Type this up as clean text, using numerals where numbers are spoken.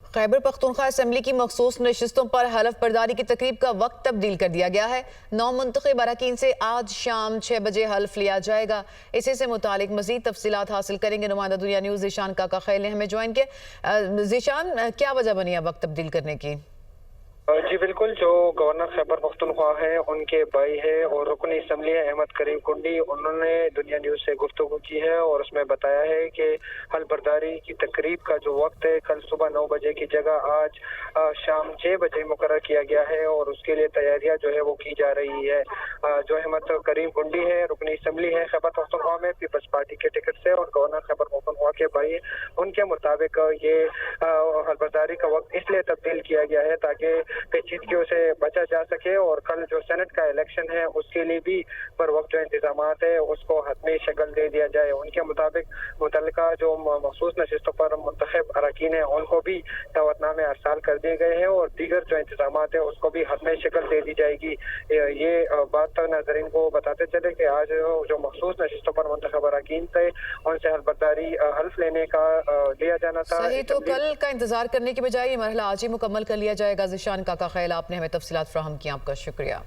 Khyber Pakhtunkhwa assembly की मखसूस नशिस्तों पर हलफ बर्दारी की तकरीब का वक्त तब्दील कर दिया गया है। 9 मुंतखब अरकान से आज शाम 6 बजे हल्फ लिया जाएगा। इसी से मुतालिक मजीद तफसीलात हासिल करेंगे नुमाइंदा दुनिया न्यूज़ ज़ीशान काका खैल ने हमें ज्वाइन किया। ज़ीशान, क्या वजह बनी है वक्त तब्दील करने की? जी बिल्कुल, जो गवर्नर खैबर पख्तूनख्वा है उनके भाई है और रुकन असम्बली अहमद करीम कुंडी, उन्होंने दुनिया न्यूज़ से गुफ्तगू की है और उसमें बताया है कि हल बर्दारी की तकरीब का जो वक्त है कल सुबह 9 बजे की जगह आज शाम 6 बजे मुकर्रर किया गया है और उसके लिए तैयारियां जो है वो की जा रही है। जो अहमद करीम कुंडी है, रुकन असम्बली है खैबर पख्तूनख्वा में पीपल्स पार्टी के टिकट से और गवर्नर खैबर पख्तूनख्वा के भाई, उनके मुताबिक ये हल बर्दारी का वक्त इसलिए तब्दील किया गया है ताकि पेचीदगियों से बचा जा सके और कल जो सेनेट का इलेक्शन है उसके लिए भी पर वक्त जो इंतजाम है उसको हतमी शक्ल दे दिया जाए। उनके मुताबिक मुतल्लिका जो मखसूस नशिस्तों पर मुंतखब अरकान है उनको भी दावतनामे अरसाल कर दिए गए हैं और दीगर जो इंतजाम है उसको भी हतमी शक्ल दे दी जाएगी। ये बात नाज़रीन को बताते चले कि आज जो मखसूस नशिस्तों पर मुंतखब अरकान थे उनसे हल्फबर्दारी हल्फ लेने का लिया जाना था। सही, तो कल का इंतजार करने की बजाय ये मरहला आज ही मुकम्मल कर लिया जाएगा। ज़ीशान काका खैल, आपने हमें तफसीलात फ्राहम की, आपका शुक्रिया।